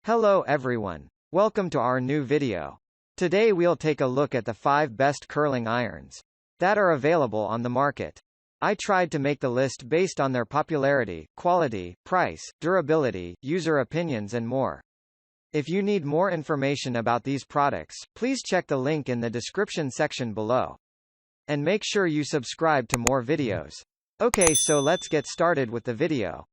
Hello everyone. Welcome to our new video. Today we'll take a look at the 5 best curling irons that are available on the market. I tried to make the list based on their popularity, quality, price, durability, user opinions and more. If you need more information about these products, please check the link in the description section below. And make sure you subscribe to more videos. Okay, so let's get started with the video.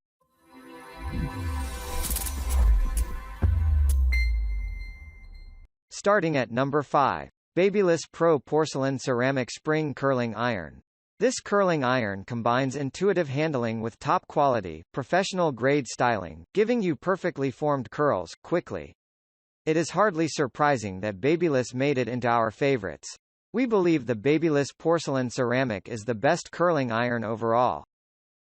Starting at number 5. BaBylissPRO Porcelain Ceramic Spring Curling Iron. This curling iron combines intuitive handling with top-quality, professional-grade styling, giving you perfectly formed curls, quickly. It is hardly surprising that BaByliss made it into our favorites. We believe the BaByliss Porcelain Ceramic is the best curling iron overall.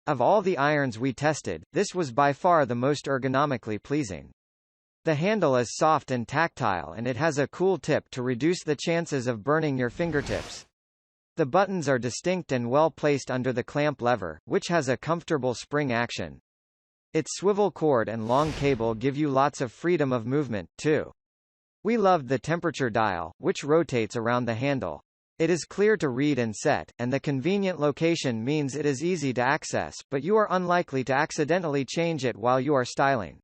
Of all the irons we tested, this was by far the most ergonomically pleasing. The handle is soft and tactile and it has a cool tip to reduce the chances of burning your fingertips. The buttons are distinct and well placed under the clamp lever, which has a comfortable spring action. Its swivel cord and long cable give you lots of freedom of movement, too. We loved the temperature dial, which rotates around the handle. It is clear to read and set, and the convenient location means it is easy to access, but you are unlikely to accidentally change it while you are styling.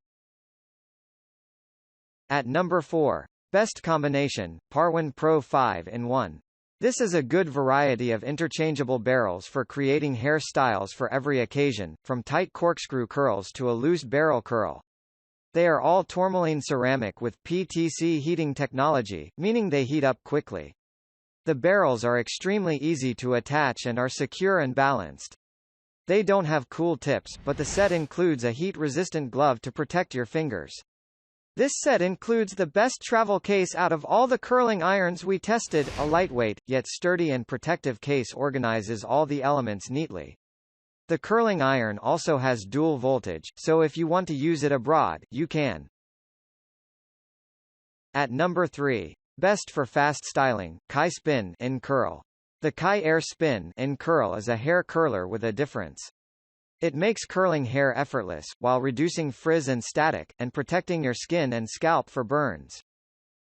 At number 4. Best Combination, Parwin Pro 5-in-1. This is a good variety of interchangeable barrels for creating hair styles for every occasion, from tight corkscrew curls to a loose barrel curl. They are all tourmaline ceramic with PTC heating technology, meaning they heat up quickly. The barrels are extremely easy to attach and are secure and balanced. They don't have cool tips, but the set includes a heat-resistant glove to protect your fingers. This set includes the best travel case out of all the curling irons we tested, a lightweight, yet sturdy and protective case organizes all the elements neatly. The curling iron also has dual voltage, so if you want to use it abroad, you can. At number 3. Best for fast styling, Kai Spin in Curl. The Kai Air Spin in Curl is a hair curler with a difference. It makes curling hair effortless, while reducing frizz and static, and protecting your skin and scalp for burns.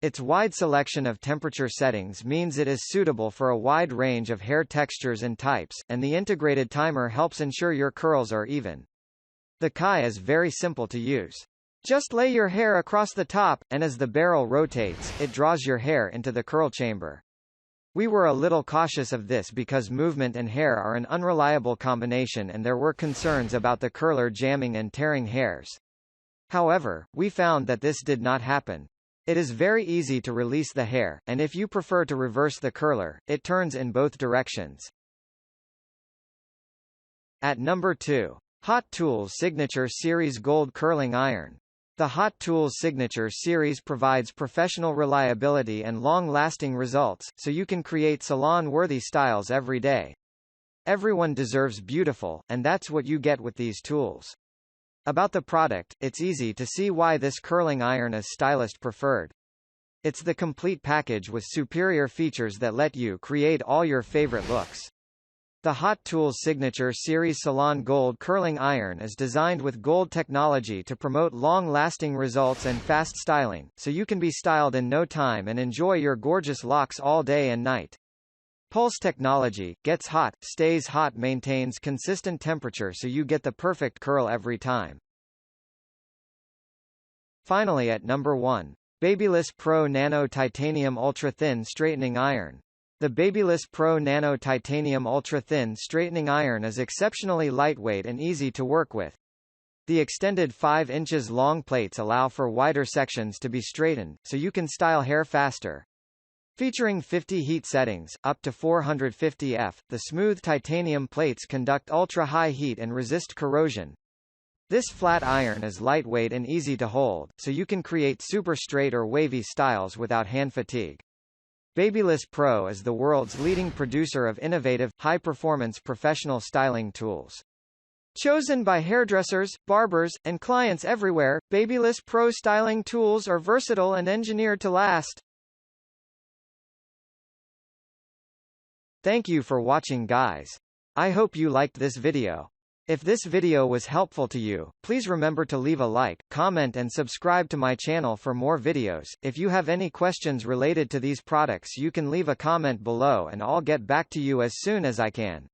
Its wide selection of temperature settings means it is suitable for a wide range of hair textures and types, and the integrated timer helps ensure your curls are even. The Kai is very simple to use. Just lay your hair across the top, and as the barrel rotates, it draws your hair into the curl chamber. We were a little cautious of this because movement and hair are an unreliable combination and there were concerns about the curler jamming and tearing hairs. However, we found that this did not happen. It is very easy to release the hair, and if you prefer to reverse the curler, it turns in both directions. At number 2. Hot Tools Signature Series Gold Curling Iron. The Hot Tools Signature Series provides professional reliability and long-lasting results, so you can create salon-worthy styles every day. Everyone deserves beautiful, and that's what you get with these tools. About the product, it's easy to see why this curling iron is stylist preferred. It's the complete package with superior features that let you create all your favorite looks. The Hot Tools Signature Series Salon Gold Curling Iron is designed with gold technology to promote long-lasting results and fast styling, so you can be styled in no time and enjoy your gorgeous locks all day and night. Pulse technology, gets hot, stays hot, maintains consistent temperature so you get the perfect curl every time. Finally at number 1. BaBylissPRO Nano Titanium Ultra Thin Straightening Iron. The BaBylissPRO Nano Titanium Ultra Thin Straightening Iron is exceptionally lightweight and easy to work with. The extended 5 inches long plates allow for wider sections to be straightened, so you can style hair faster. Featuring 50 heat settings, up to 450 F, the smooth titanium plates conduct ultra-high heat and resist corrosion. This flat iron is lightweight and easy to hold, so you can create super straight or wavy styles without hand fatigue. BaBylissPRO is the world's leading producer of innovative, high-performance professional styling tools. Chosen by hairdressers, barbers, and clients everywhere, BaBylissPRO styling tools are versatile and engineered to last. Thank you for watching, guys. I hope you liked this video. If this video was helpful to you, please remember to leave a like, comment and subscribe to my channel for more videos. If you have any questions related to these products, you can leave a comment below and I'll get back to you as soon as I can.